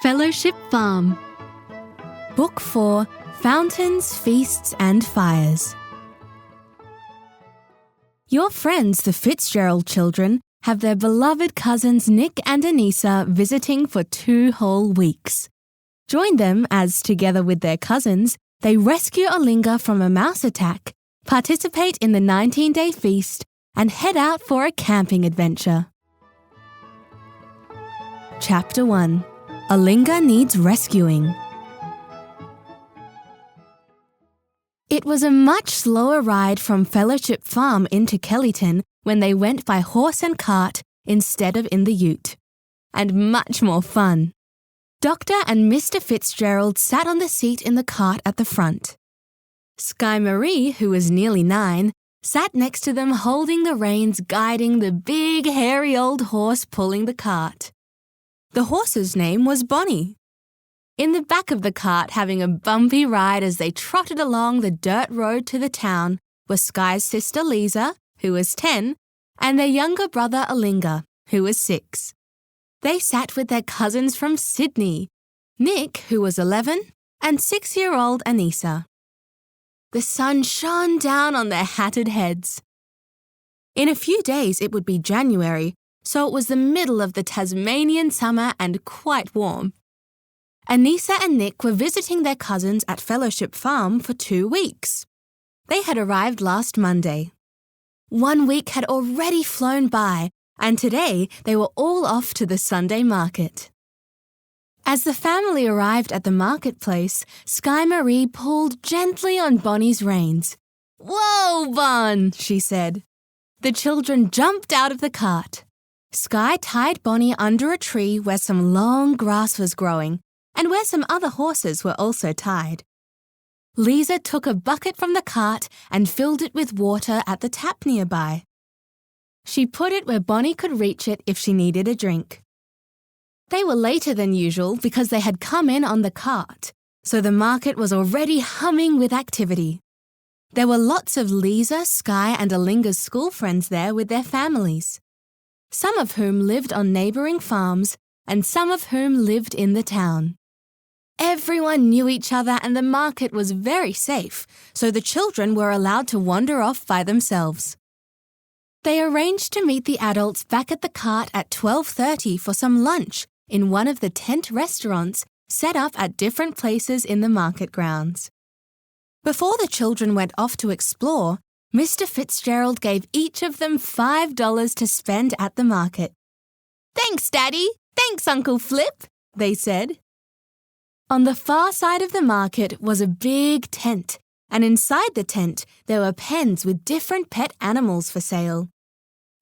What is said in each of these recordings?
Fellowship Farm. Book 4, Fountains, Feasts and Fires. Your friends, the Fitzgerald children, have their beloved cousins Nick and Annissa visiting for 2 whole weeks. Join them as, together with their cousins, they rescue Olingah from a mouse attack, participate in the 19-day feast, and head out for a camping adventure. Chapter 1. Olingah Needs Rescuing. It was a much slower ride from Fellowship Farm into Kellyton when they went by horse and cart instead of in the ute, and much more fun. Dr. and Mr. Fitzgerald sat on the seat in the cart at the front. Sky Marie, who was nearly 9, sat next to them holding the reins, guiding the big, hairy old horse pulling the cart. The horse's name was Bonnie. In the back of the cart, having a bumpy ride as they trotted along the dirt road to the town, were Sky's sister Lisa, who was 10, and their younger brother Olingah, who was 6. They sat with their cousins from Sydney, Nick, who was 11, and 6-year-old Annissa. The sun shone down on their hatted heads. In a few days it would be January, so it was the middle of the Tasmanian summer and quite warm. Annissa and Nick were visiting their cousins at Fellowship Farm for 2 weeks. They had arrived last Monday. 1 week had already flown by, and today they were all off to the Sunday market. As the family arrived at the marketplace, Sky Marie pulled gently on Bonnie's reins. "Whoa, Bon!" she said. The children jumped out of the cart. Sky tied Bonnie under a tree where some long grass was growing, and where some other horses were also tied. Lisa took a bucket from the cart and filled it with water at the tap nearby. She put it where Bonnie could reach it if she needed a drink. They were later than usual because they had come in on the cart, so the market was already humming with activity. There were lots of Lisa, Sky and Olingah's school friends there with their families, some of whom lived on neighbouring farms and some of whom lived in the town. Everyone knew each other and the market was very safe, so the children were allowed to wander off by themselves. They arranged to meet the adults back at the cart at 12:30 for some lunch in one of the tent restaurants set up at different places in the market grounds. Before the children went off to explore, Mr. Fitzgerald gave each of them $5 to spend at the market. "Thanks, Daddy! Thanks, Uncle Flip!" they said. On the far side of the market was a big tent, and inside the tent there were pens with different pet animals for sale.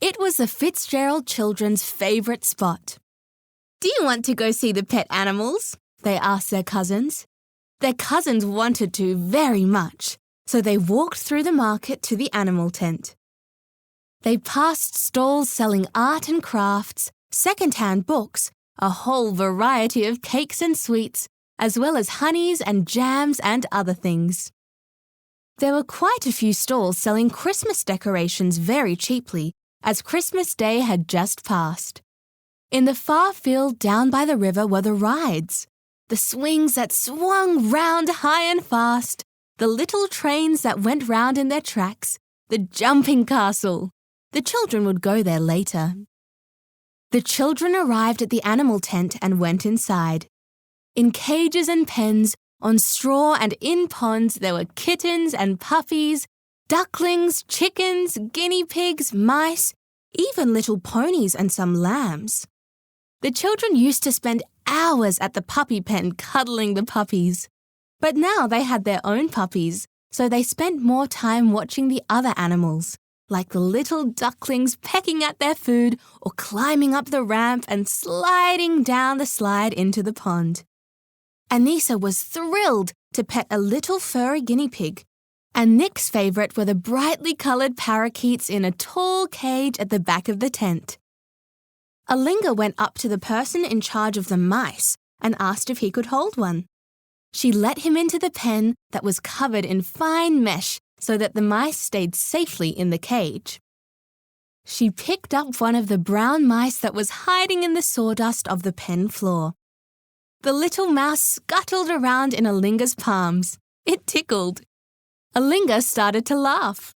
It was the Fitzgerald children's favourite spot. "Do you want to go see the pet animals?" they asked their cousins. Their cousins wanted to very much, so they walked through the market to the animal tent. They passed stalls selling art and crafts, second-hand books, a whole variety of cakes and sweets, as well as honeys and jams and other things. There were quite a few stalls selling Christmas decorations very cheaply, as Christmas Day had just passed. In the far field down by the river were the rides, the swings that swung round high and fast, the little trains that went round in their tracks, the jumping castle. The children would go there later. The children arrived at the animal tent and went inside. In cages and pens, on straw and in ponds, there were kittens and puppies, ducklings, chickens, guinea pigs, mice, even little ponies and some lambs. The children used to spend hours at the puppy pen cuddling the puppies. But now they had their own puppies, so they spent more time watching the other animals, like the little ducklings pecking at their food or climbing up the ramp and sliding down the slide into the pond. Annissa was thrilled to pet a little furry guinea pig, and Nick's favourite were the brightly coloured parakeets in a tall cage at the back of the tent. Olingah went up to the person in charge of the mice and asked if he could hold one. She let him into the pen that was covered in fine mesh so that the mice stayed safely in the cage. She picked up one of the brown mice that was hiding in the sawdust of the pen floor. The little mouse scuttled around in Olingah's palms. It tickled. Olingah started to laugh.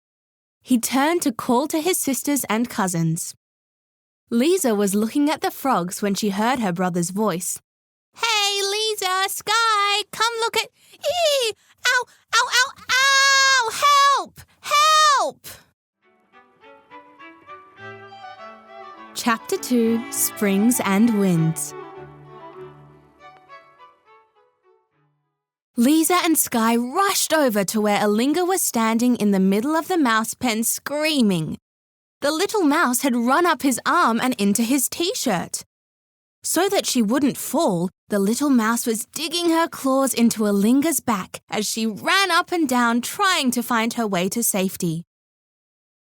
He turned to call to his sisters and cousins. Lisa was looking at the frogs when she heard her brother's voice. "Hey, Lisa, Sky, come look at... Eee! Ow, ow, ow, ow! Help! Help!" Chapter 2, Springs and Winds. Lisa and Sky rushed over to where Olingah was standing in the middle of the mouse pen screaming. The little mouse had run up his arm and into his t-shirt. So that she wouldn't fall, the little mouse was digging her claws into Olingah's back as she ran up and down trying to find her way to safety.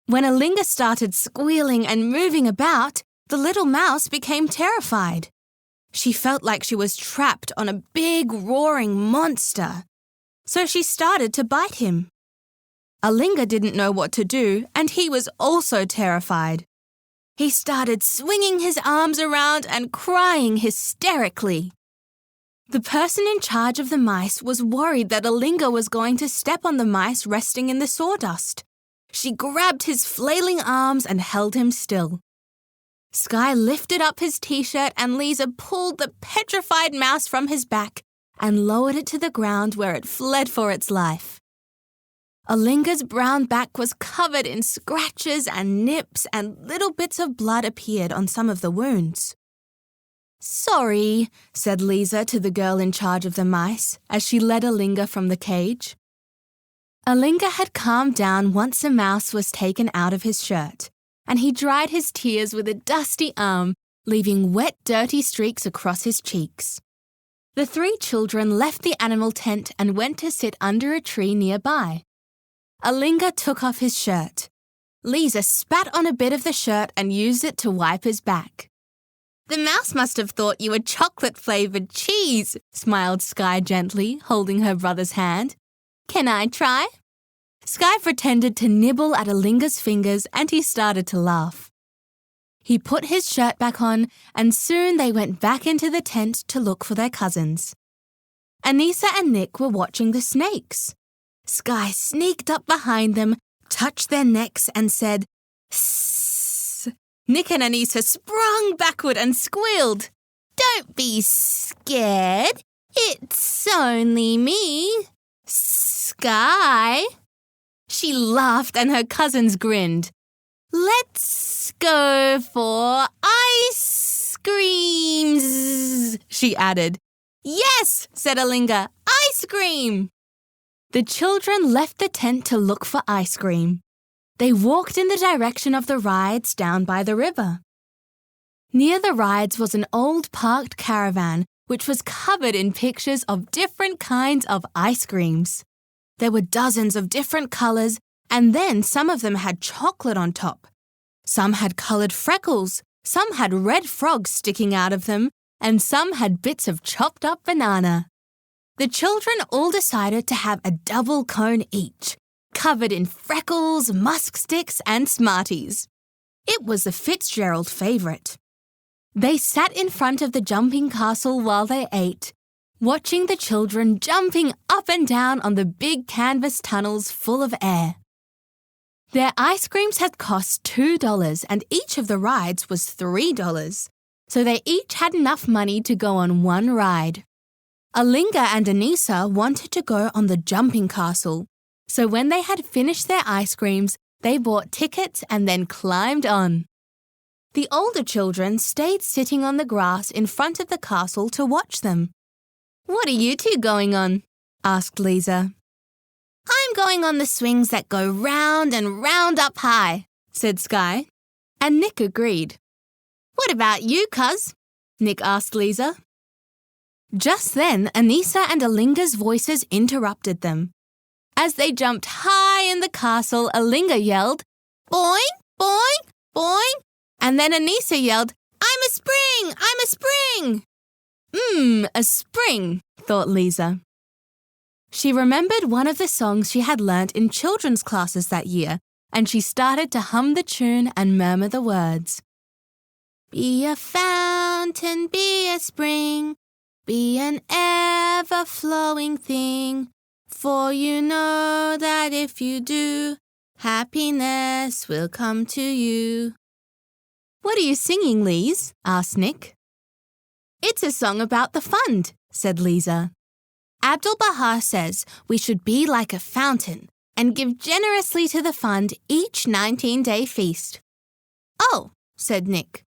When Olingah started squealing and moving about, the little mouse became terrified. She felt like she was trapped on a big, roaring monster. So she started to bite him. Olingah didn't know what to do, and he was also terrified. He started swinging his arms around and crying hysterically. The person in charge of the mice was worried that Olingah was going to step on the mice resting in the sawdust. She grabbed his flailing arms and held him still. Sky lifted up his t-shirt and Lisa pulled the petrified mouse from his back and lowered it to the ground where it fled for its life. Olingah's brown back was covered in scratches and nips, and little bits of blood appeared on some of the wounds. "Sorry," said Lisa to the girl in charge of the mice as she led Olingah from the cage. Olingah had calmed down once a mouse was taken out of his shirt, and he dried his tears with a dusty arm, leaving wet, dirty streaks across his cheeks. The 3 children left the animal tent and went to sit under a tree nearby. Olingah took off his shirt. Lisa spat on a bit of the shirt and used it to wipe his back. "The mouse must have thought you were chocolate-flavoured cheese," smiled Sky gently, holding her brother's hand. "Can I try?" Sky pretended to nibble at Olingah's fingers and he started to laugh. He put his shirt back on and soon they went back into the tent to look for their cousins. Annissa and Nick were watching the snakes. Sky sneaked up behind them, touched their necks and said, "Sss." Nick and Annissa sprung backward and squealed. "Don't be scared. It's only me, Sky." She laughed and her cousins grinned. "Let's go for ice creams," she added. "Yes," said Olingah, "ice cream." The children left the tent to look for ice cream. They walked in the direction of the rides down by the river. Near the rides was an old parked caravan which was covered in pictures of different kinds of ice creams. There were dozens of different colours, and then some of them had chocolate on top. Some had coloured freckles, some had red frogs sticking out of them, and some had bits of chopped up banana. The children all decided to have a double cone each, covered in freckles, musk sticks, and Smarties. It was the Fitzgerald favourite. They sat in front of the jumping castle while they ate, watching the children jumping up and down on the big canvas tunnels full of air. Their ice creams had cost $2 and each of the rides was $3, so they each had enough money to go on one ride. Olingah and Annissa wanted to go on the jumping castle, so when they had finished their ice creams, they bought tickets and then climbed on. The older children stayed sitting on the grass in front of the castle to watch them. "What are you two going on?" asked Lisa. "I'm going on the swings that go round and round up high," said Sky. And Nick agreed. "What about you, cuz?" Nick asked Lisa. Just then, Annissa and Olingah's voices interrupted them. As they jumped high in the castle, Olingah yelled, "Boing, boing, boing," and then Annissa yelled, "I'm a spring, I'm a spring." A spring, thought Lisa. She remembered one of the songs she had learnt in children's classes that year, and she started to hum the tune and murmur the words. "Be a fountain, be a spring, be an ever-flowing thing, for you know that if you do, happiness will come to you. What are you singing, Lise? Asked Nick. It's a song about the fund, said Lisa. Abdul-Baha says we should be like a fountain and give generously to the fund each 19-day feast. Oh, said Nick.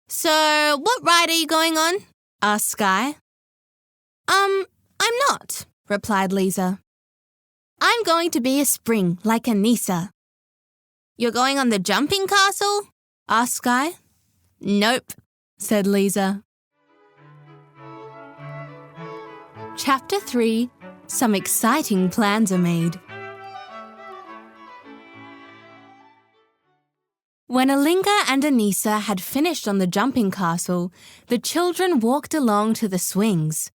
So, what ride are you going on? Asked Sky. I'm not, replied Lisa. I'm going to be a spring like Annissa. You're going on the jumping castle? Asked Sky. Nope, said Lisa. Chapter 3. Some exciting plans are made. When Olingah and Annissa had finished on the jumping castle, the children walked along to the swings.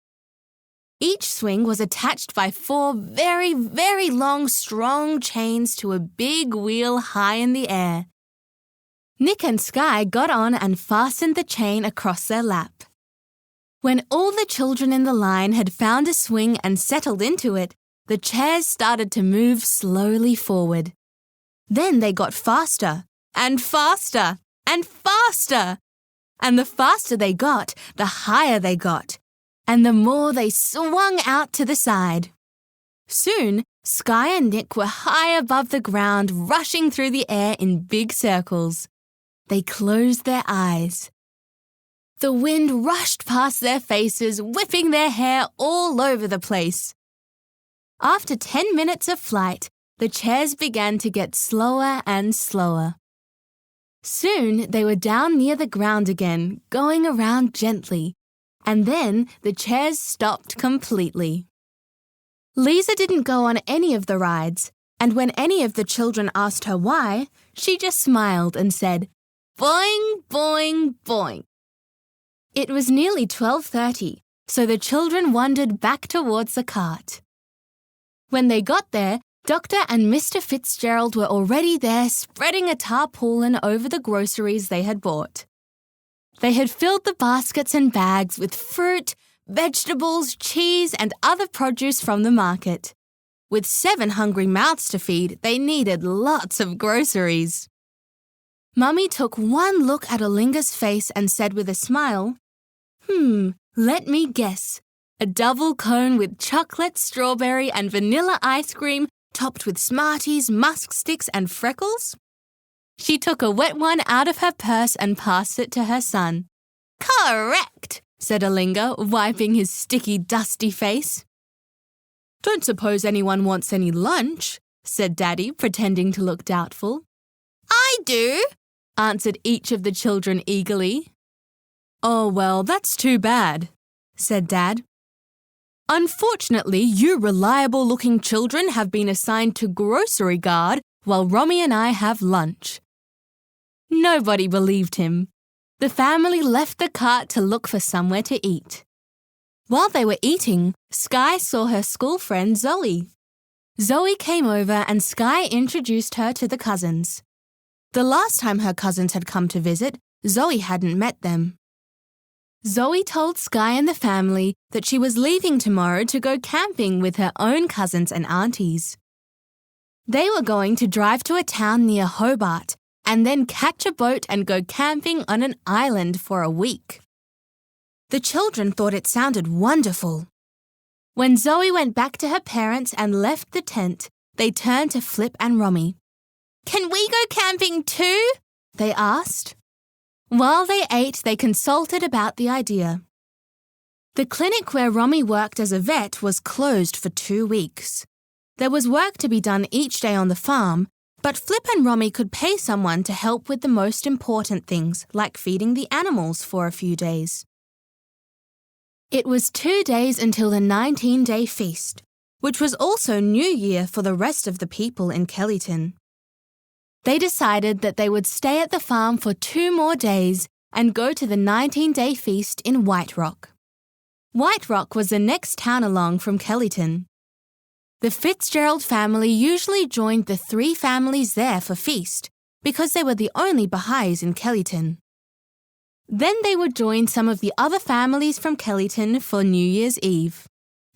Each swing was attached by 4 very, very long, strong chains to a big wheel high in the air. Nick and Sky got on and fastened the chain across their lap. When all the children in the line had found a swing and settled into it, the chairs started to move slowly forward. Then they got faster, and faster, and faster. And the faster they got, the higher they got, and the more they swung out to the side. Soon, Sky and Nick were high above the ground, rushing through the air in big circles. They closed their eyes. The wind rushed past their faces, whipping their hair all over the place. After 10 minutes of flight, the chairs began to get slower and slower. Soon they were down near the ground again, going around gently, and then the chairs stopped completely. Lisa didn't go on any of the rides, and when any of the children asked her why, she just smiled and said, "Boing, boing, boing." It was nearly 12:30, so the children wandered back towards the cart. When they got there, Dr. and Mr. Fitzgerald were already there, spreading a tarpaulin over the groceries they had bought. They had filled the baskets and bags with fruit, vegetables, cheese, and other produce from the market. With 7 hungry mouths to feed, they needed lots of groceries. Mummy took one look at Olingah's face and said with a smile, let me guess. A double cone with chocolate, strawberry, and vanilla ice cream topped with Smarties, musk sticks, and freckles? She took a wet one out of her purse and passed it to her son. Correct, said Olingah, wiping his sticky, dusty face. Don't suppose anyone wants any lunch, said Daddy, pretending to look doubtful. I do, answered each of the children eagerly. Oh, well, that's too bad, said Dad. Unfortunately, you reliable-looking children have been assigned to grocery guard while Romy and I have lunch. Nobody believed him. The family left the cart to look for somewhere to eat. While they were eating, Sky saw her school friend Zoe. Zoe came over and Sky introduced her to the cousins. The last time her cousins had come to visit, Zoe hadn't met them. Zoe told Sky and the family that she was leaving tomorrow to go camping with her own cousins and aunties. They were going to drive to a town near Hobart and then catch a boat and go camping on an island for a week. The children thought it sounded wonderful. When Zoe went back to her parents and left the tent, they turned to Flip and Romy. Can we go camping too? They asked. While they ate, they consulted about the idea. The clinic where Romy worked as a vet was closed for 2 weeks. There was work to be done each day on the farm, but Flip and Romy could pay someone to help with the most important things, like feeding the animals for a few days. It was 2 days until the 19-day feast, which was also New Year for the rest of the people in Kellyton. They decided that they would stay at the farm for 2 more days and go to the 19-day feast in White Rock. White Rock was the next town along from Kellyton. The Fitzgerald family usually joined the 3 families there for feast because they were the only Baha'is in Kellyton. Then they would join some of the other families from Kellyton for New Year's Eve.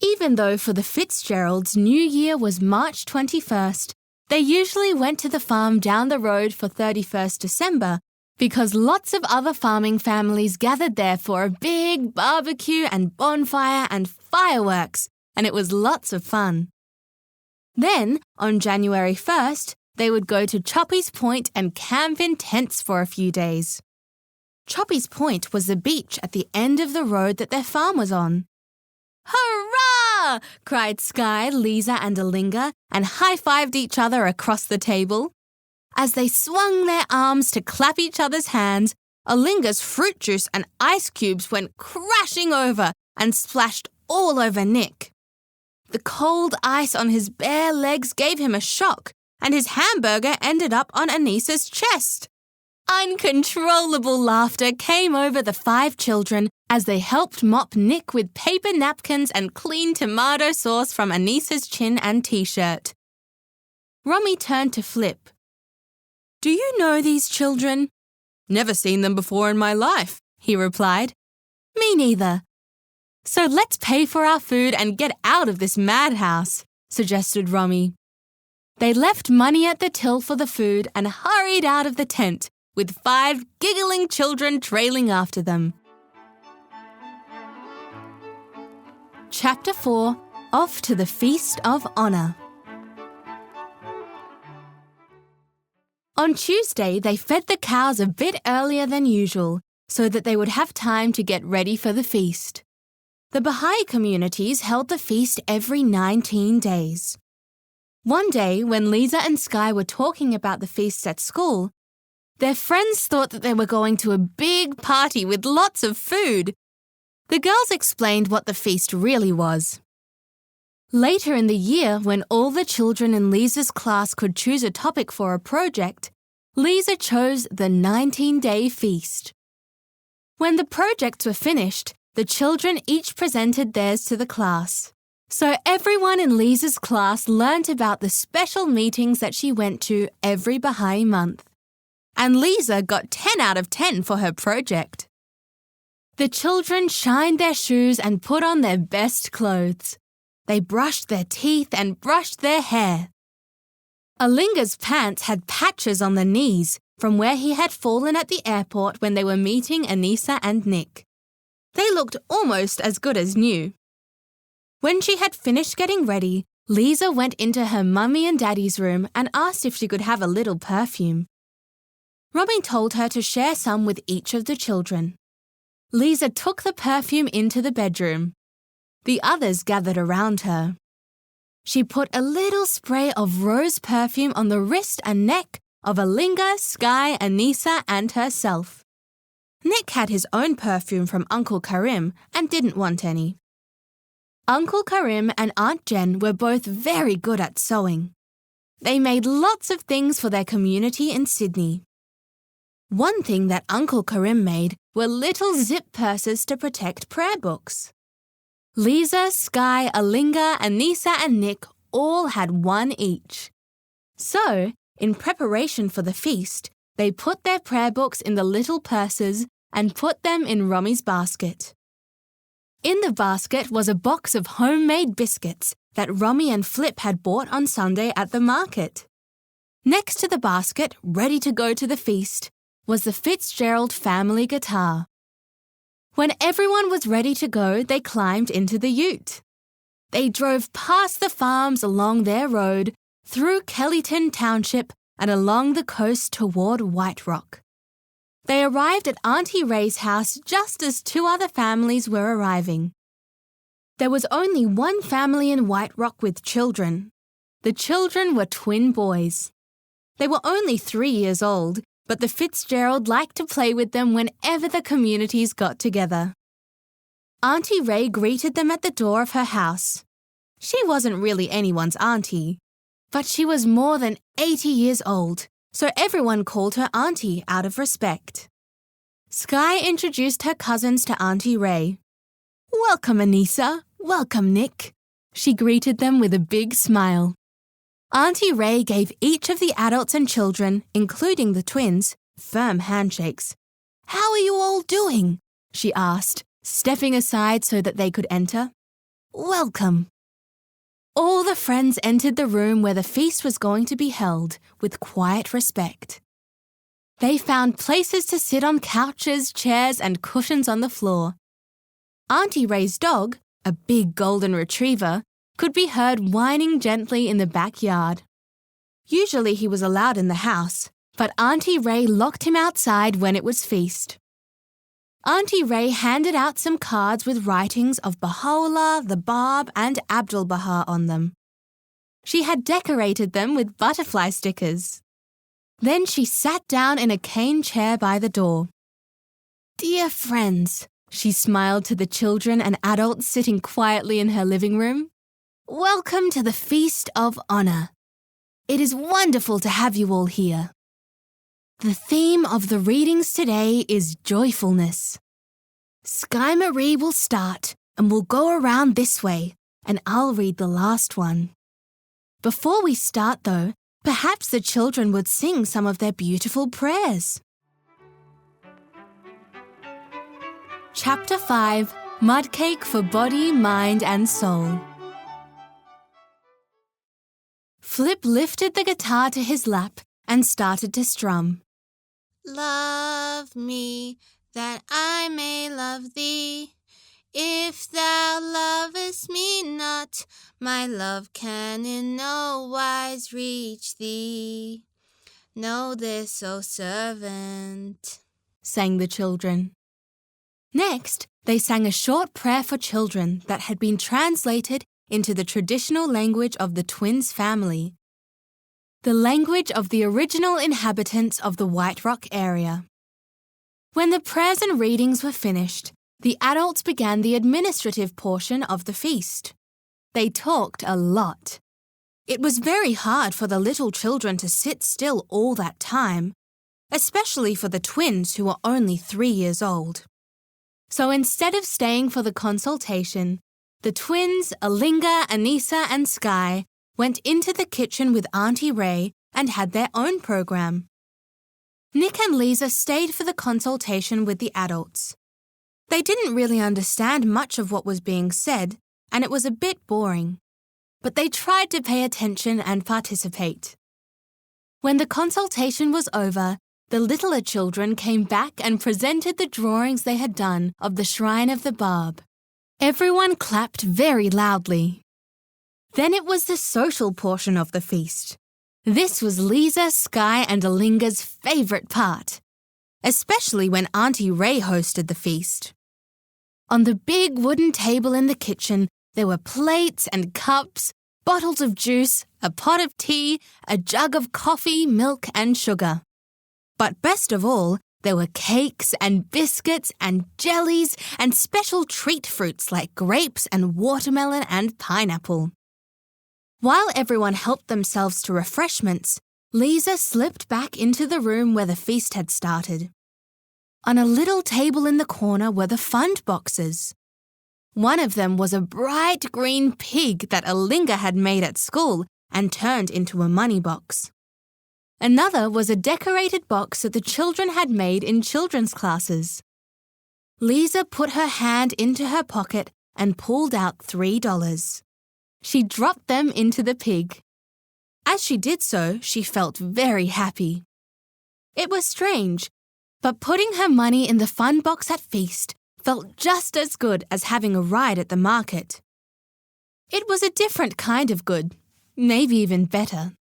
Even though for the Fitzgeralds New Year was March 21st, they usually went to the farm down the road for 31st December because lots of other farming families gathered there for a big barbecue and bonfire and fireworks, and it was lots of fun. Then, on January 1st, they would go to Choppy's Point and camp in tents for a few days. Choppy's Point was the beach at the end of the road that their farm was on. "Hurrah!" cried Skye, Lisa and Olingah and high-fived each other across the table. As they swung their arms to clap each other's hands, Olingah's fruit juice and ice cubes went crashing over and splashed all over Nick. The cold ice on his bare legs gave him a shock, and his hamburger ended up on Annissa's chest. Uncontrollable laughter came over the 5 children as they helped mop Nick with paper napkins and clean tomato sauce from Anissa's chin and t-shirt. Romy turned to Flip. "Do you know these children?" "Never seen them before in my life," he replied. "Me neither." "So let's pay for our food and get out of this madhouse," suggested Romy. They left money at the till for the food and hurried out of the tent, with 5 giggling children trailing after them. Chapter 4. Off to the Feast of Honour. On Tuesday, they fed the cows a bit earlier than usual, so that they would have time to get ready for the feast. The Baha'i communities held the feast every 19 days. One day, when Lisa and Skye were talking about the feast at school, their friends thought that they were going to a big party with lots of food. The girls explained what the feast really was. Later in the year, when all the children in Lisa's class could choose a topic for a project, Lisa chose the 19-day feast. When the projects were finished, the children each presented theirs to the class. So everyone in Lisa's class learnt about the special meetings that she went to every Baha'i month. And Lisa got 10 out of 10 for her project. The children shined their shoes and put on their best clothes. They brushed their teeth and brushed their hair. Olingah's pants had patches on the knees from where he had fallen at the airport when they were meeting Annissa and Nick. They looked almost as good as new. When she had finished getting ready, Lisa went into her mummy and daddy's room and asked if she could have a little perfume. Romy told her to share some with each of the children. Lisa took the perfume into the bedroom. The others gathered around her. She put a little spray of rose perfume on the wrist and neck of Olingah, Skye, Annissa, and herself. Nick had his own perfume from Uncle Karim and didn't want any. Uncle Karim and Aunt Jen were both very good at sewing. They made lots of things for their community in Sydney. One thing that Uncle Karim made were little zip purses to protect prayer books. Lisa, Skye, Olingah, Annissa and Nick all had one each. So, in preparation for the feast, they put their prayer books in the little purses and put them in Romy's basket. In the basket was a box of homemade biscuits that Romy and Flip had bought on Sunday at the market. Next to the basket, ready to go to the feast, was the Fitzgerald family guitar. When everyone was ready to go, they climbed into the ute. They drove past the farms along their road, through Kellyton Township and along the coast toward White Rock. They arrived at Auntie Ray's house just as 2 other families were arriving. There was only one family in White Rock with children. The children were twin boys. They were only 3 years old, but the Fitzgerald liked to play with them whenever the communities got together. Auntie Ray greeted them at the door of her house. She wasn't really anyone's auntie, but she was more than 80 years old, so everyone called her auntie out of respect. Skye introduced her cousins to Auntie Ray. "Welcome, Annissa. Welcome, Nick." She greeted them with a big smile. Auntie Ray gave each of the adults and children, including the twins, firm handshakes. "How are you all doing?" she asked, stepping aside so that they could enter. "Welcome." All the friends entered the room where the feast was going to be held with quiet respect. They found places to sit on couches, chairs, and cushions on the floor. Auntie Ray's dog, a big golden retriever, could be heard whining gently in the backyard. Usually he was allowed in the house, but Auntie Ray locked him outside when it was feast. Auntie Ray handed out some cards with writings of Baha'u'llah, the Bab, and Abdul-Baha on them. She had decorated them with butterfly stickers. Then she sat down in a cane chair by the door. "Dear friends," she smiled to the children and adults sitting quietly in her living room, "welcome to the Feast of Honor. It is wonderful to have you all here. The theme of the readings today is joyfulness. Sky Marie will start and we'll go around this way, and I'll read the last one. Before we start, though, perhaps the children would sing some of their beautiful prayers." Chapter 5, Mud Cake for Body, Mind and Soul. Flip lifted the guitar to his lap and started to strum. "Love me, that I may love thee. If thou lovest me not, my love can in no wise reach thee. Know this, O servant," sang the children. Next, they sang a short prayer for children that had been translated into the traditional language of the twins' family, the language of the original inhabitants of the White Rock area. When the prayers and readings were finished, the adults began the administrative portion of the feast. They talked a lot. It was very hard for the little children to sit still all that time, especially for the twins who were only 3 years old. So instead of staying for the consultation, the twins, Olingah, Annissa, and Sky, went into the kitchen with Auntie Ray and had their own program. Nick and Lisa stayed for the consultation with the adults. They didn't really understand much of what was being said, and it was a bit boring. But they tried to pay attention and participate. When the consultation was over, the littler children came back and presented the drawings they had done of the Shrine of the Bab. Everyone clapped very loudly. Then it was the social portion of the feast. This was Lisa, Sky, and Olingah's favourite part, especially when Auntie Ray hosted the feast. On the big wooden table in the kitchen, there were plates and cups, bottles of juice, a pot of tea, a jug of coffee, milk, and sugar. But best of all, there were cakes and biscuits and jellies and special treat fruits like grapes and watermelon and pineapple. While everyone helped themselves to refreshments, Lisa slipped back into the room where the feast had started. On a little table in the corner were the fund boxes. One of them was a bright green pig that Olingah had made at school and turned into a money box. Another was a decorated box that the children had made in children's classes. Lisa put her hand into her pocket and pulled out $3. She dropped them into the pig. As she did so, she felt very happy. It was strange, but putting her money in the fund box at feast felt just as good as having a ride at the market. It was a different kind of good, maybe even better.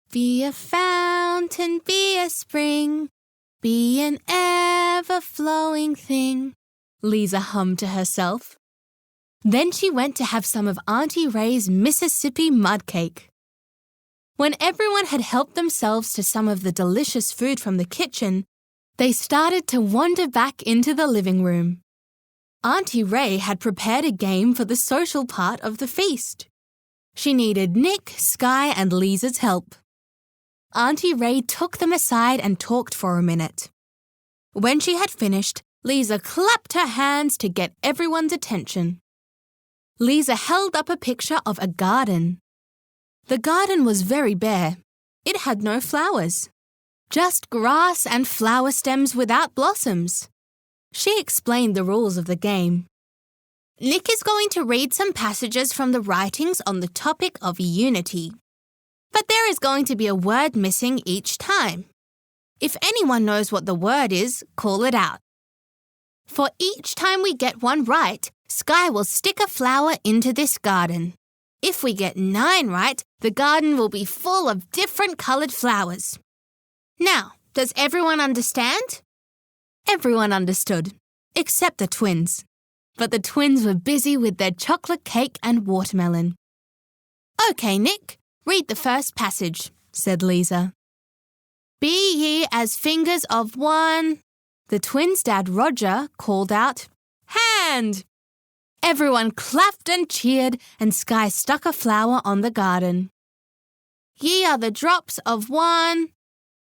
Be a fountain, be a spring, be an ever-flowing thing, Lisa hummed to herself. Then she went to have some of Auntie Ray's Mississippi mud cake. When everyone had helped themselves to some of the delicious food from the kitchen, they started to wander back into the living room. Auntie Ray had prepared a game for the social part of the feast. She needed Nick, Sky, and Lisa's help. Auntie Ray took them aside and talked for a minute. When she had finished, Lisa clapped her hands to get everyone's attention. Lisa held up a picture of a garden. The garden was very bare. It had no flowers. just grass and flower stems without blossoms. She explained the rules of the game. Nick is going to read some passages from the writings on the topic of unity. But there is going to be a word missing each time. If anyone knows what the word is, call it out. For each time we get one right, Sky will stick a flower into this garden. If we get 9 right, the garden will be full of different coloured flowers. Now, does everyone understand? Everyone understood, except the twins. But the twins were busy with their chocolate cake and watermelon. "Okay, Nick, read the first passage," said Lisa. "Be ye as fingers of one." The twins' dad, Roger, called out, "Hand!" Everyone clapped and cheered, and Sky stuck a flower on the garden. "Ye are the drops of one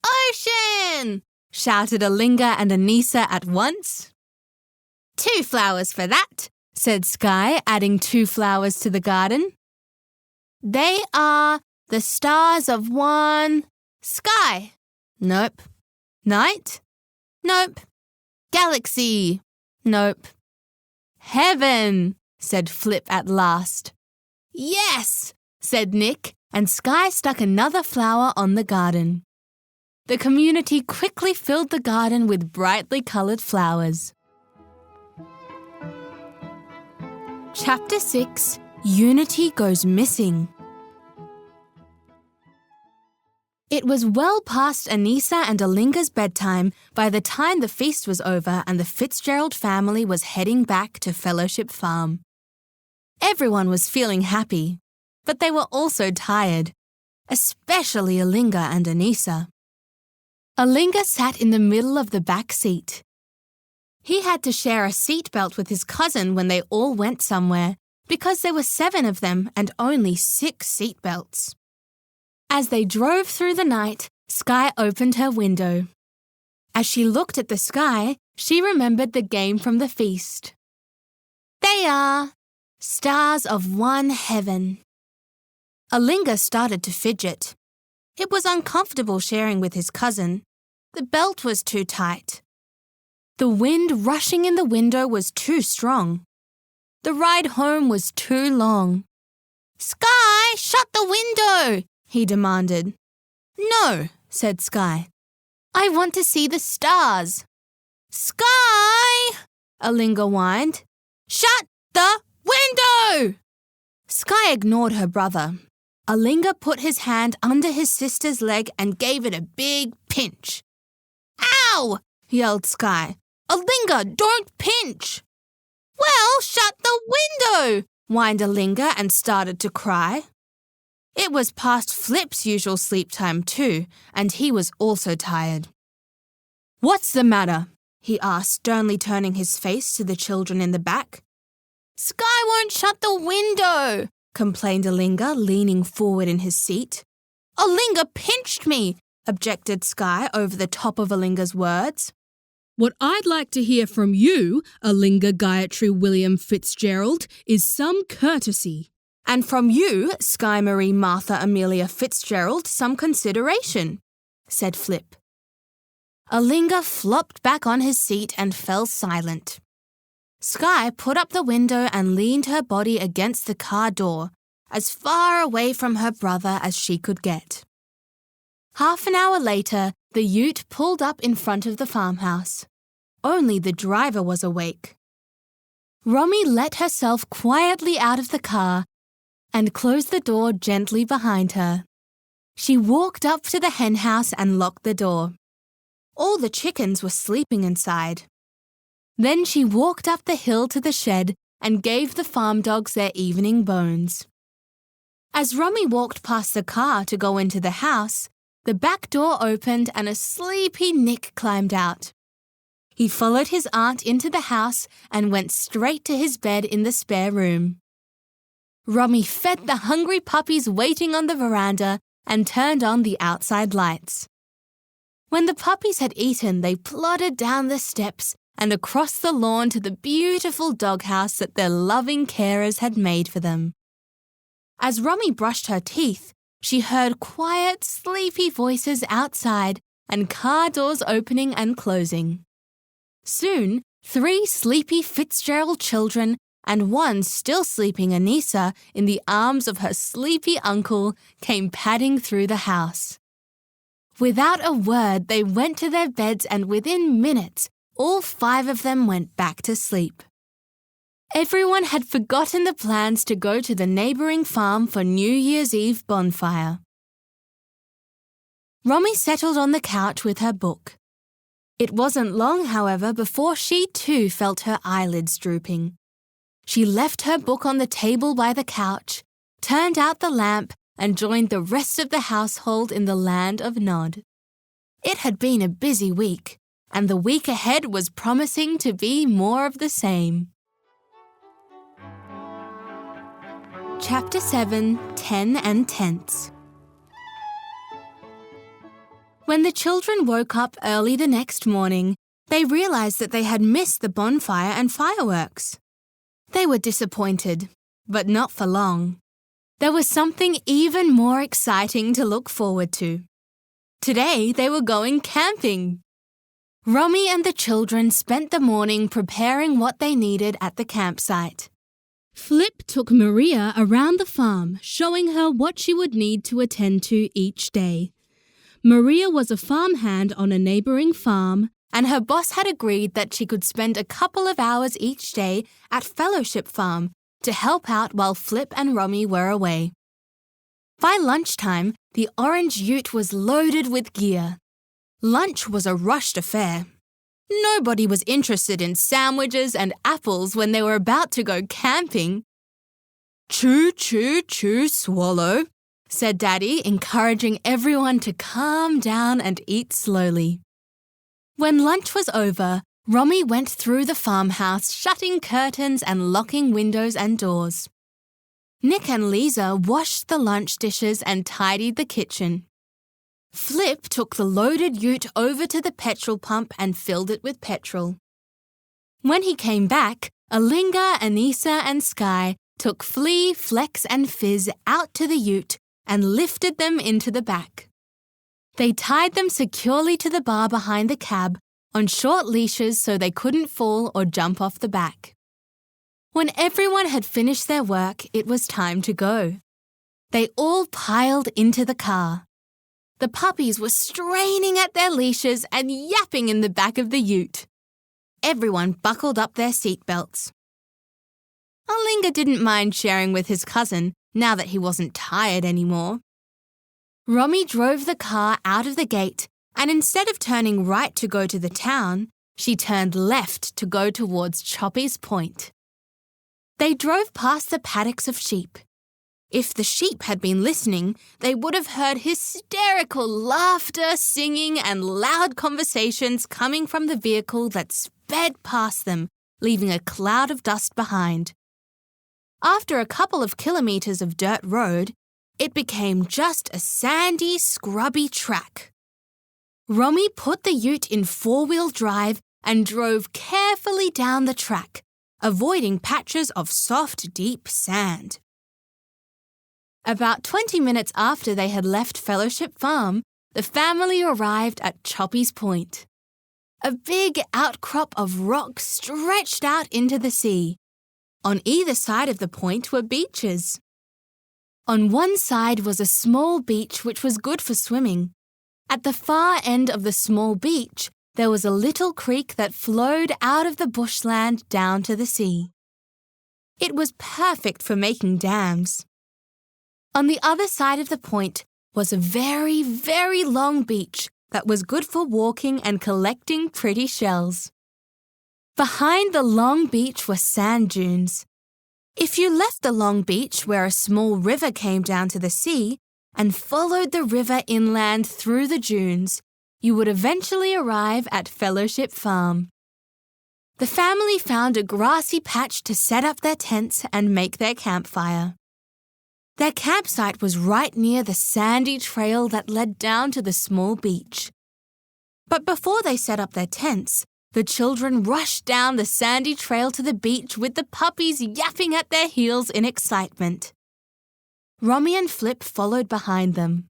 ocean!" shouted Olingah and Annissa at once. "2 flowers for that," said Sky, adding 2 flowers to the garden. "They are the stars of one sky." Nope. "Night?" Nope. "Galaxy?" Nope. "Heaven," said Flip at last. "Yes," said Nick, and Sky stuck another flower on the garden. The community quickly filled the garden with brightly coloured flowers. Chapter 6, Unity Goes Missing. It was well past Annissa and Olingah's bedtime by the time the feast was over and the Fitzgerald family was heading back to Fellowship Farm. Everyone was feeling happy, but they were also tired, especially Olingah and Annissa. Olingah sat in the middle of the back seat. He had to share a seatbelt with his cousin when they all went somewhere because there were 7 of them and only 6 seatbelts. As they drove through the night, Sky opened her window. As she looked at the sky, she remembered the game from the feast. "They are stars of one heaven." Olingah started to fidget. It was uncomfortable sharing with his cousin. The belt was too tight. The wind rushing in the window was too strong. The ride home was too long. "Sky, shut the window!" he demanded. "No," said Sky. "I want to see the stars." "Sky!" Olingah whined. "Shut the window!" Sky ignored her brother. Olingah put his hand under his sister's leg and gave it a big pinch. "Ow!" yelled Sky. "Olingah, don't pinch!" "Well, shut the window!" whined Olingah and started to cry. It was past Flip's usual sleep time too, and he was also tired. "What's the matter?" he asked, sternly turning his face to the children in the back. "Sky won't shut the window," complained Olingah, leaning forward in his seat. "Olingah pinched me," objected Sky over the top of Olingah's words. "What I'd like to hear from you, Olingah Gayatri William Fitzgerald, is some courtesy. "And from you, Sky Marie Martha Amelia Fitzgerald, some consideration," said Flip. Olingah flopped back on his seat and fell silent. Sky put up the window and leaned her body against the car door, as far away from her brother as she could get. Half an hour later, the ute pulled up in front of the farmhouse. Only the driver was awake. Romy let herself quietly out of the car and closed the door gently behind her. She walked up to the hen house and locked the door. All the chickens were sleeping inside. Then she walked up the hill to the shed and gave the farm dogs their evening bones. As Romy walked past the car to go into the house, the back door opened and a sleepy Nick climbed out. He followed his aunt into the house and went straight to his bed in the spare room. Romy fed the hungry puppies waiting on the veranda and turned on the outside lights. When the puppies had eaten, they plodded down the steps and across the lawn to the beautiful doghouse that their loving carers had made for them. As Romy brushed her teeth, she heard quiet, sleepy voices outside and car doors opening and closing. Soon, 3 sleepy Fitzgerald children and one still sleeping Annissa in the arms of her sleepy uncle came padding through the house. Without a word, they went to their beds, and within minutes, all 5 of them went back to sleep. Everyone had forgotten the plans to go to the neighbouring farm for New Year's Eve bonfire. Romy settled on the couch with her book. It wasn't long, however, before she too felt her eyelids drooping. She left her book on the table by the couch, turned out the lamp, and joined the rest of the household in the land of Nod. It had been a busy week, and the week ahead was promising to be more of the same. Chapter 7, 10 and Tenths. When the children woke up early the next morning, they realized that they had missed the bonfire and fireworks. They were disappointed, but not for long. There was something even more exciting to look forward to. Today, they were going camping. Romy and the children spent the morning preparing what they needed at the campsite. Flip took Maria around the farm, showing her what she would need to attend to each day. Maria was a farmhand on a neighbouring farm, and her boss had agreed that she could spend a couple of hours each day at Fellowship Farm to help out while Flip and Romy were away. By lunchtime, the orange ute was loaded with gear. Lunch was a rushed affair. Nobody was interested in sandwiches and apples when they were about to go camping. "Chew, chew, chew, swallow," said Daddy, encouraging everyone to calm down and eat slowly. When lunch was over, Romy went through the farmhouse, shutting curtains and locking windows and doors. Nick and Lisa washed the lunch dishes and tidied the kitchen. Flip took the loaded ute over to the petrol pump and filled it with petrol. When he came back, Olingah, Annissa and Sky took Flea, Flex and Fizz out to the ute and lifted them into the back. They tied them securely to the bar behind the cab on short leashes so they couldn't fall or jump off the back. When everyone had finished their work, it was time to go. They all piled into the car. The puppies were straining at their leashes and yapping in the back of the ute. Everyone buckled up their seatbelts. Olingah didn't mind sharing with his cousin now that he wasn't tired anymore. Romy drove the car out of the gate, and instead of turning right to go to the town, she turned left to go towards Choppy's Point. They drove past the paddocks of sheep. If the sheep had been listening, they would have heard hysterical laughter, singing, and loud conversations coming from the vehicle that sped past them, leaving a cloud of dust behind. After a couple of kilometres of dirt road, it became just a sandy, scrubby track. Romy put the ute in 4-wheel drive and drove carefully down the track, avoiding patches of soft, deep sand. About 20 minutes after they had left Fellowship Farm, the family arrived at Choppy's Point. A big outcrop of rock stretched out into the sea. On either side of the point were beaches. On one side was a small beach which was good for swimming. At the far end of the small beach, there was a little creek that flowed out of the bushland down to the sea. It was perfect for making dams. On the other side of the point was a very, very long beach that was good for walking and collecting pretty shells. Behind the long beach were sand dunes. If you left the long beach where a small river came down to the sea and followed the river inland through the dunes, you would eventually arrive at Fellowship Farm. The family found a grassy patch to set up their tents and make their campfire. Their campsite was right near the sandy trail that led down to the small beach. But before they set up their tents, the children rushed down the sandy trail to the beach with the puppies yapping at their heels in excitement. Romy and Flip followed behind them.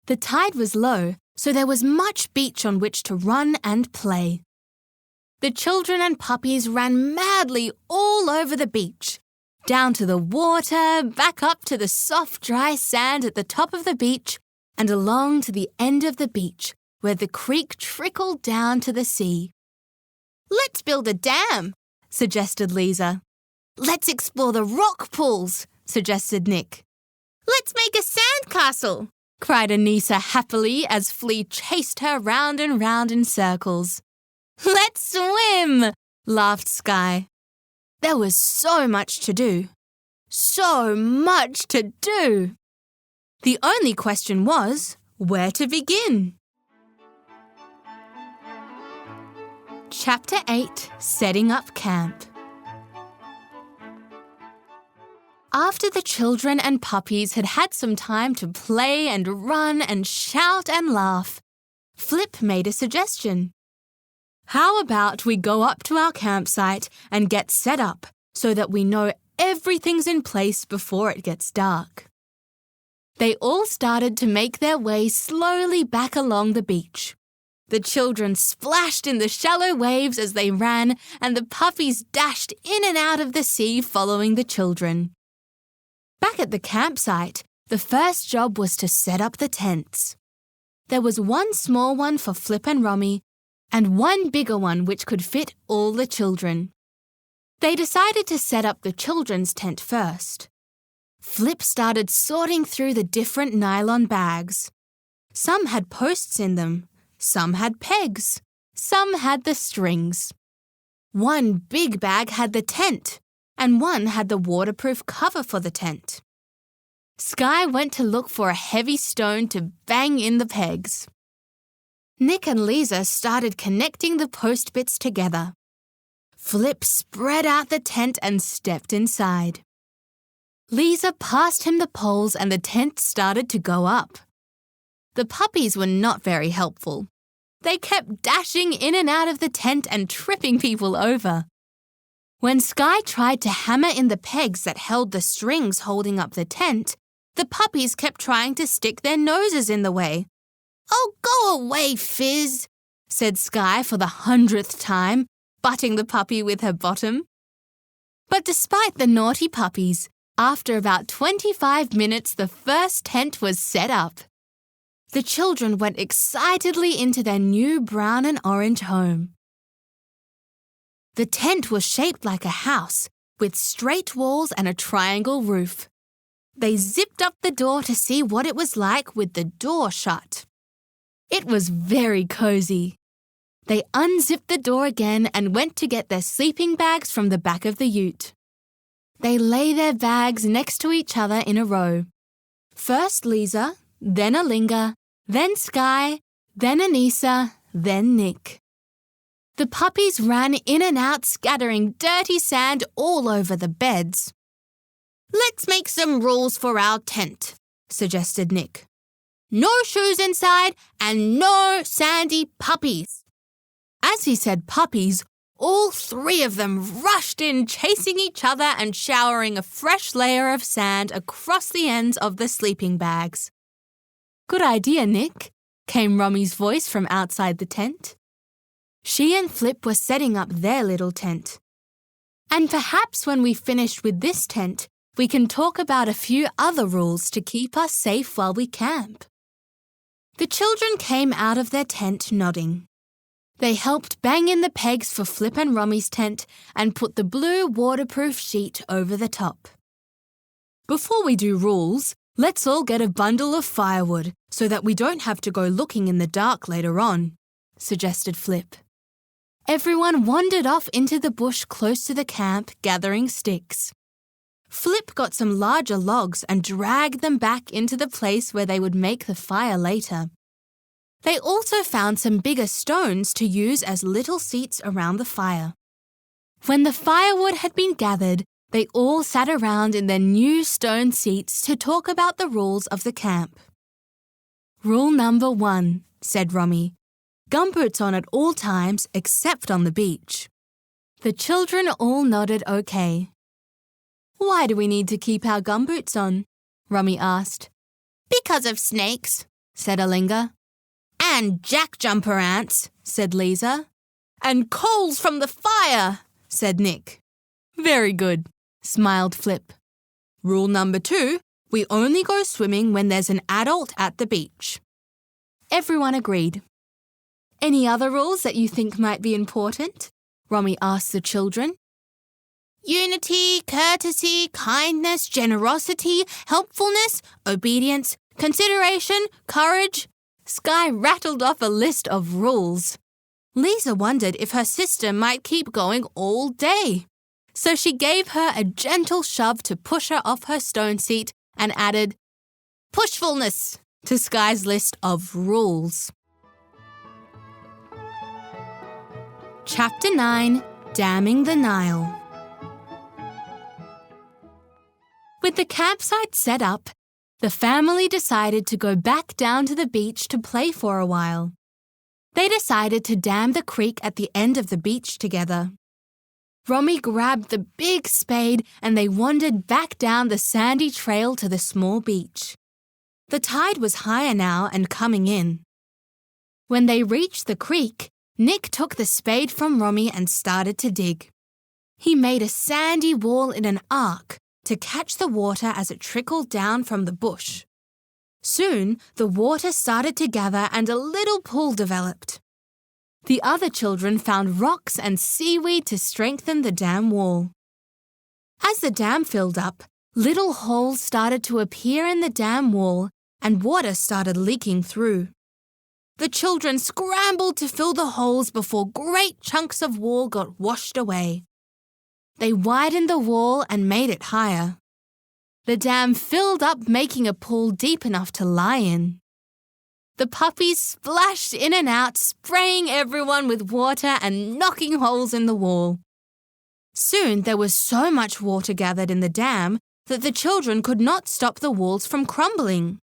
The tide was low, so there was much beach on which to run and play. The children and puppies ran madly all over the beach, down to the water, back up to the soft, dry sand at the top of the beach, and along to the end of the beach, where the creek trickled down to the sea. "Let's build a dam," suggested Lisa. "Let's explore the rock pools," suggested Nick. "Let's make a sandcastle," cried Annissa happily as Flea chased her round and round in circles. "Let's swim," laughed Sky. There was so much to do. So much to do. The only question was where to begin. Chapter 8, Setting Up Camp. After the children and puppies had had some time to play and run and shout and laugh, Flip made a suggestion. "How about we go up to our campsite and get set up so that we know everything's in place before it gets dark?" They all started to make their way slowly back along the beach. The children splashed in the shallow waves as they ran, and the puppies dashed in and out of the sea following the children. Back at the campsite, the first job was to set up the tents. There was one small one for Flip and Romy, and one bigger one which could fit all the children. They decided to set up the children's tent first. Flip started sorting through the different nylon bags. Some had posts in them, some had pegs, some had the strings. One big bag had the tent, and one had the waterproof cover for the tent. Sky went to look for a heavy stone to bang in the pegs. Nick and Lisa started connecting the post bits together. Flip spread out the tent and stepped inside. Lisa passed him the poles and the tent started to go up. The puppies were not very helpful. They kept dashing in and out of the tent and tripping people over. When Sky tried to hammer in the pegs that held the strings holding up the tent, the puppies kept trying to stick their noses in the way. "Oh, go away, Fizz," said Sky for the 100th time, butting the puppy with her bottom. But despite the naughty puppies, after about 25 minutes the first tent was set up. The children went excitedly into their new brown and orange home. The tent was shaped like a house, with straight walls and a triangle roof. They zipped up the door to see what it was like with the door shut. It was very cozy. They unzipped the door again and went to get their sleeping bags from the back of the ute. They lay their bags next to each other in a row. First Lisa, then Olingah, then Sky, then Annissa, then Nick. The puppies ran in and out, scattering dirty sand all over the beds. "Let's make some rules for our tent," suggested Nick. "No shoes inside and no sandy puppies." As he said puppies, all three of them rushed in, chasing each other and showering a fresh layer of sand across the ends of the sleeping bags. "Good idea, Nick," came Romy's voice from outside the tent. She and Flip were setting up their little tent. "And perhaps when we finish with this tent, we can talk about a few other rules to keep us safe while we camp." The children came out of their tent nodding. They helped bang in the pegs for Flip and Romy's tent and put the blue waterproof sheet over the top. "Before we do rules, let's all get a bundle of firewood so that we don't have to go looking in the dark later on," suggested Flip. Everyone wandered off into the bush close to the camp, gathering sticks. Flip got some larger logs and dragged them back into the place where they would make the fire later. They also found some bigger stones to use as little seats around the fire. When the firewood had been gathered, they all sat around in their new stone seats to talk about the rules of the camp. "Rule number 1, said Romy. "Gumboots on at all times except on the beach." The children all nodded okay. "Why do we need to keep our gumboots on?" Romy asked. "Because of snakes," said Olingah. And jack-jumper ants, said Lisa. And coals from the fire, said Nick. Very good, smiled Flip. Rule number 2, we only go swimming when there's an adult at the beach. Everyone agreed. Any other rules that you think might be important? Romy asked the children. Unity, courtesy, kindness, generosity, helpfulness, obedience, consideration, courage. Sky rattled off a list of rules. Lisa wondered if her sister might keep going all day. So she gave her a gentle shove to push her off her stone seat and added, pushfulness, to Sky's list of rules. Chapter 9, Damming the Nile. With the campsite set up, the family decided to go back down to the beach to play for a while. They decided to dam the creek at the end of the beach together. Romy grabbed the big spade and they wandered back down the sandy trail to the small beach. The tide was higher now and coming in. When they reached the creek, Nick took the spade from Romy and started to dig. He made a sandy wall in an arc to catch the water as it trickled down from the bush. Soon, the water started to gather and a little pool developed. The other children found rocks and seaweed to strengthen the dam wall. As the dam filled up, little holes started to appear in the dam wall and water started leaking through. The children scrambled to fill the holes before great chunks of wall got washed away. They widened the wall and made it higher. The dam filled up, making a pool deep enough to lie in. The puppies splashed in and out, spraying everyone with water and knocking holes in the wall. Soon there was so much water gathered in the dam that the children could not stop the walls from crumbling.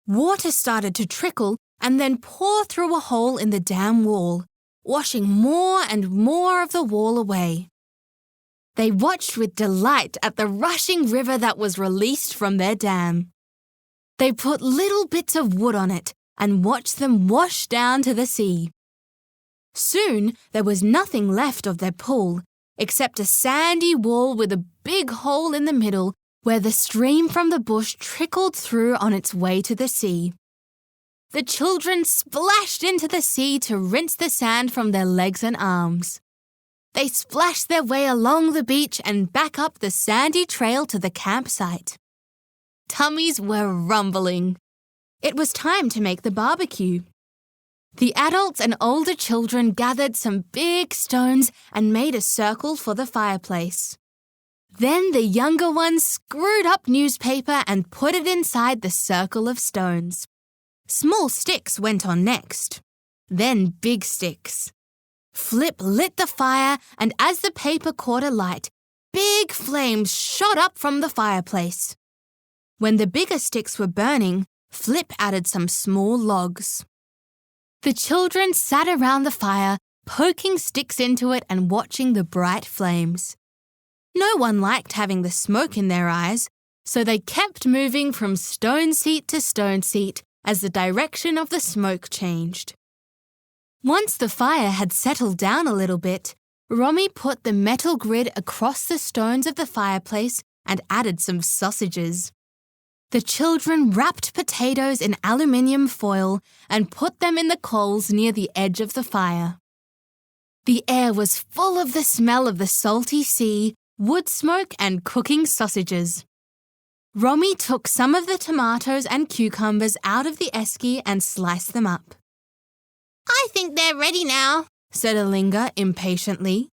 Water started to trickle and then pour through a hole in the dam wall, washing more and more of the wall away. They watched with delight at the rushing river that was released from their dam. They put little bits of wood on it and watched them wash down to the sea. Soon there was nothing left of their pool except a sandy wall with a big hole in the middle where the stream from the bush trickled through on its way to the sea. The children splashed into the sea to rinse the sand from their legs and arms. They splashed their way along the beach and back up the sandy trail to the campsite. Tummies were rumbling. It was time to make the barbecue. The adults and older children gathered some big stones and made a circle for the fireplace. Then the younger ones screwed up newspaper and put it inside the circle of stones. Small sticks went on next. Then big sticks. Flip lit the fire, and as the paper caught alight, big flames shot up from the fireplace. When the bigger sticks were burning, Flip added some small logs. The children sat around the fire, poking sticks into it and watching the bright flames. No one liked having the smoke in their eyes, so they kept moving from stone seat to stone seat as the direction of the smoke changed. Once the fire had settled down a little bit, Romy put the metal grid across the stones of the fireplace and added some sausages. The children wrapped potatoes in aluminium foil and put them in the coals near the edge of the fire. The air was full of the smell of the salty sea, wood smoke and cooking sausages. Romy took some of the tomatoes and cucumbers out of the esky and sliced them up. I think they're ready now, said Olingah impatiently.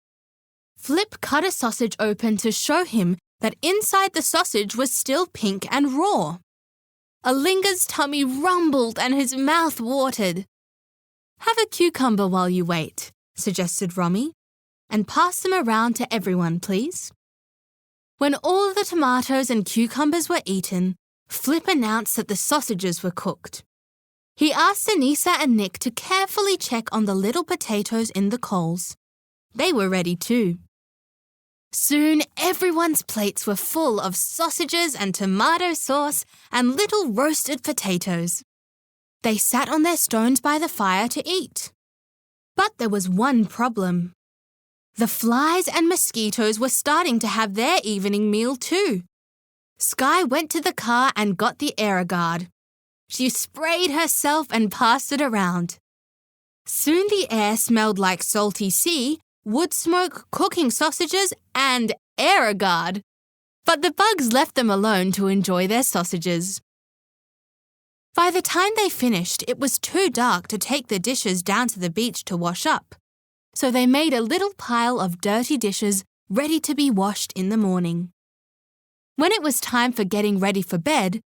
Flip cut a sausage open to show him that inside the sausage was still pink and raw. Olingah's tummy rumbled and his mouth watered. Have a cucumber while you wait, suggested Romy, and pass them around to everyone, please. When all the tomatoes and cucumbers were eaten, Flip announced that the sausages were cooked. He asked Annissa and Nick to carefully check on the little potatoes in the coals. They were ready too. Soon everyone's plates were full of sausages and tomato sauce and little roasted potatoes. They sat on their stones by the fire to eat. But there was one problem. The flies and mosquitoes were starting to have their evening meal too. Sky went to the car and got the AeroGuard. She sprayed herself and passed it around. Soon the air smelled like salty sea, wood smoke, cooking sausages, and AeroGuard. But the bugs left them alone to enjoy their sausages. By the time they finished, it was too dark to take the dishes down to the beach to wash up, so they made a little pile of dirty dishes ready to be washed in the morning. When it was time for getting ready for bed,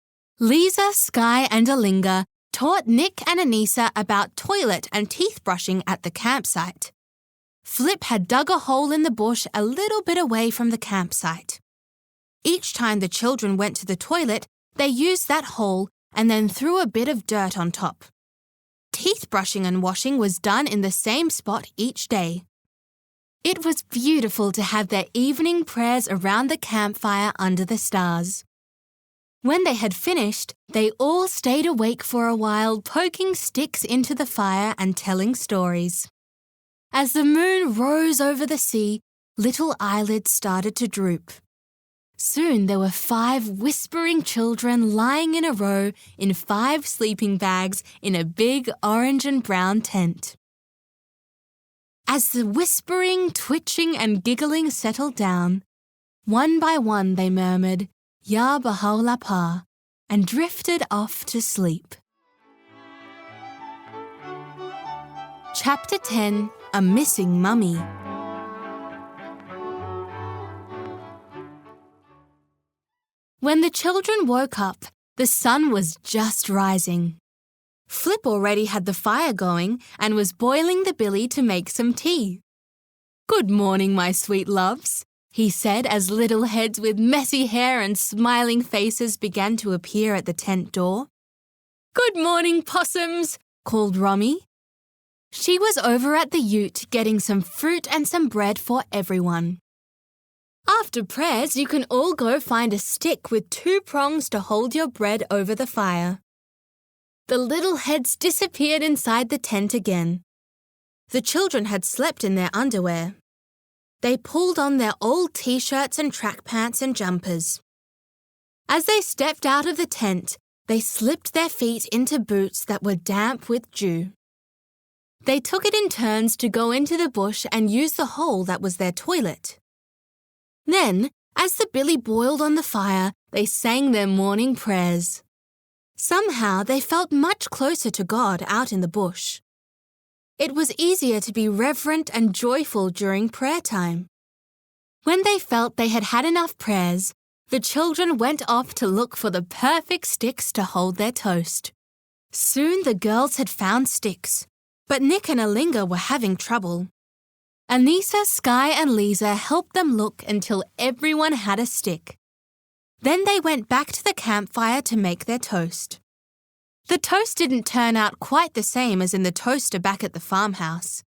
Lisa, Sky and Olingah taught Nick and Annissa about toilet and teeth brushing at the campsite. Flip had dug a hole in the bush a little bit away from the campsite. Each time the children went to the toilet, they used that hole and then threw a bit of dirt on top. Teeth brushing and washing was done in the same spot each day. It was beautiful to have their evening prayers around the campfire under the stars. When they had finished, they all stayed awake for a while, poking sticks into the fire and telling stories. As the moon rose over the sea, little eyelids started to droop. Soon there were 5 whispering children lying in a row in 5 sleeping bags in a big orange and brown tent. As the whispering, twitching and giggling settled down, one by one they murmured, Ya Baha'i, and drifted off to sleep. Chapter 10, A Missing Mummy. When the children woke up, the sun was just rising. Flip already had the fire going and was boiling the billy to make some tea. Good morning, my sweet loves, he said as little heads with messy hair and smiling faces began to appear at the tent door. Good morning, possums, called Romy. She was over at the ute getting some fruit and some bread for everyone. After prayers, you can all go find a stick with 2 prongs to hold your bread over the fire. The little heads disappeared inside the tent again. The children had slept in their underwear. They pulled on their old t-shirts and track pants and jumpers. As they stepped out of the tent, they slipped their feet into boots that were damp with dew. They took it in turns to go into the bush and use the hole that was their toilet. Then, as the billy boiled on the fire, they sang their morning prayers. Somehow they felt much closer to God out in the bush. It was easier to be reverent and joyful during prayer time. When they felt they had had enough prayers, the children went off to look for the perfect sticks to hold their toast. Soon the girls had found sticks, but Nick and Olingah were having trouble. Annissa, Sky and Lisa helped them look until everyone had a stick. Then they went back to the campfire to make their toast. The toast didn't turn out quite the same as in the toaster back at the farmhouse.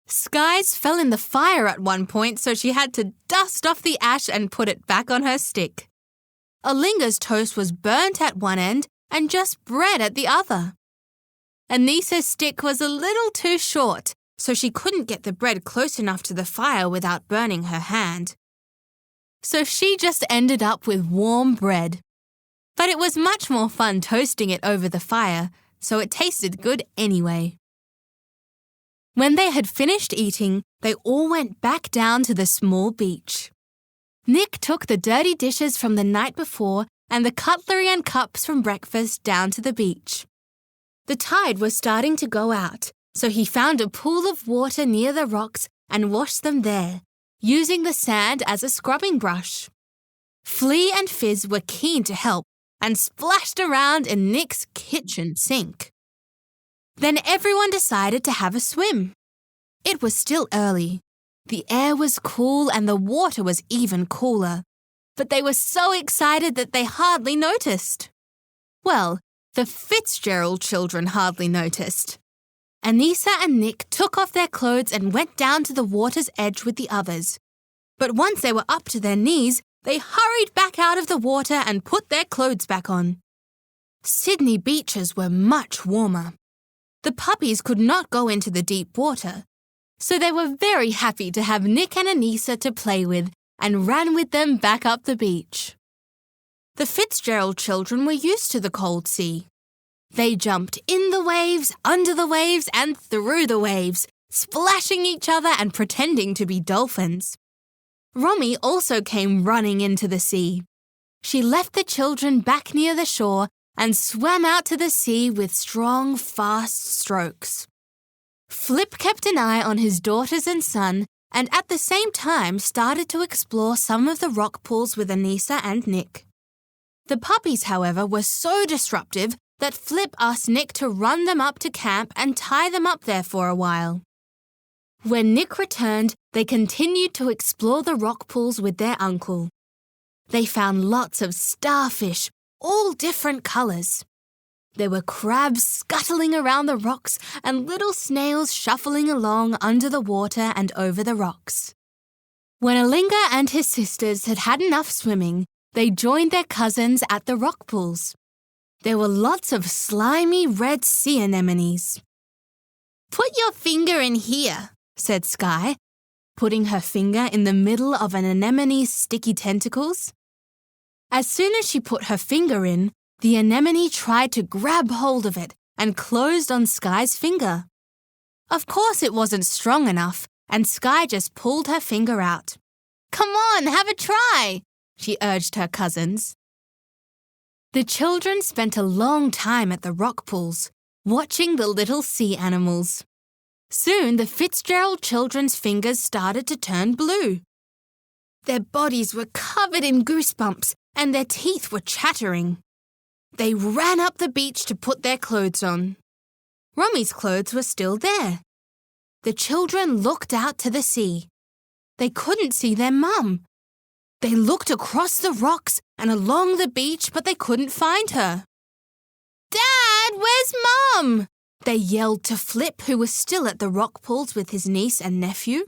Sky's fell in the fire at one point, so she had to dust off the ash and put it back on her stick. Olingah's toast was burnt at one end and just bread at the other. Annissa's stick was a little too short, so she couldn't get the bread close enough to the fire without burning her hand. So she just ended up with warm bread. But it was much more fun toasting it over the fire, so it tasted good anyway. When they had finished eating, they all went back down to the small beach. Nick took the dirty dishes from the night before and the cutlery and cups from breakfast down to the beach. The tide was starting to go out, so he found a pool of water near the rocks and washed them there, using the sand as a scrubbing brush. Flea and Fizz were keen to help and splashed around in Nick's kitchen sink. Then everyone decided to have a swim. It was still early. The air was cool and the water was even cooler, but they were so excited that they hardly noticed. Well, the Fitzgerald children hardly noticed. Annissa and Nick took off their clothes and went down to the water's edge with the others. But once they were up to their knees, they hurried back out of the water and put their clothes back on. Sydney beaches were much warmer. The puppies could not go into the deep water, so they were very happy to have Nick and Annissa to play with and ran with them back up the beach. The Fitzgerald children were used to the cold sea. They jumped in the waves, under the waves, and through the waves, splashing each other and pretending to be dolphins. Romy also came running into the sea. She left the children back near the shore and swam out to the sea with strong, fast strokes. Flip kept an eye on his daughters and son and at the same time started to explore some of the rock pools with Annissa and Nick. The puppies, however, were so disruptive that Flip asked Nick to run them up to camp and tie them up there for a while. When Nick returned, they continued to explore the rock pools with their uncle. They found lots of starfish, all different colours. There were crabs scuttling around the rocks and little snails shuffling along under the water and over the rocks. When Olingah and his sisters had had enough swimming, they joined their cousins at the rock pools. There were lots of slimy red sea anemones. "Put your finger in here," said Sky, putting her finger in the middle of an anemone's sticky tentacles. As soon as she put her finger in, the anemone tried to grab hold of it and closed on Sky's finger. Of course it wasn't strong enough, and Sky just pulled her finger out. "Come on, have a try," she urged her cousins. The children spent a long time at the rock pools, watching the little sea animals. Soon the Fitzgerald children's fingers started to turn blue. Their bodies were covered in goosebumps and their teeth were chattering. They ran up the beach to put their clothes on. Romy's clothes were still there. The children looked out to the sea. They couldn't see their mum. They looked across the rocks and along the beach, but they couldn't find her. "Dad, where's Mum?" they yelled to Flip, who was still at the rock pools with his niece and nephew.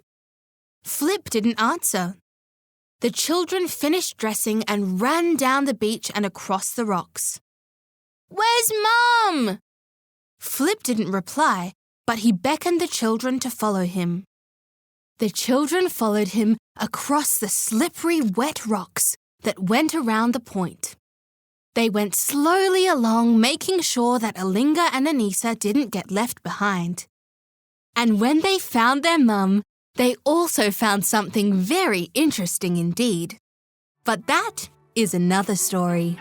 Flip didn't answer. The children finished dressing and ran down the beach and across the rocks. "Where's Mum?" Flip didn't reply, but he beckoned the children to follow him. The children followed him across the slippery, wet rocks that went around the point. They went slowly along, making sure that Olingah and Annissa didn't get left behind. And when they found their mum, they also found something very interesting indeed. But that is another story.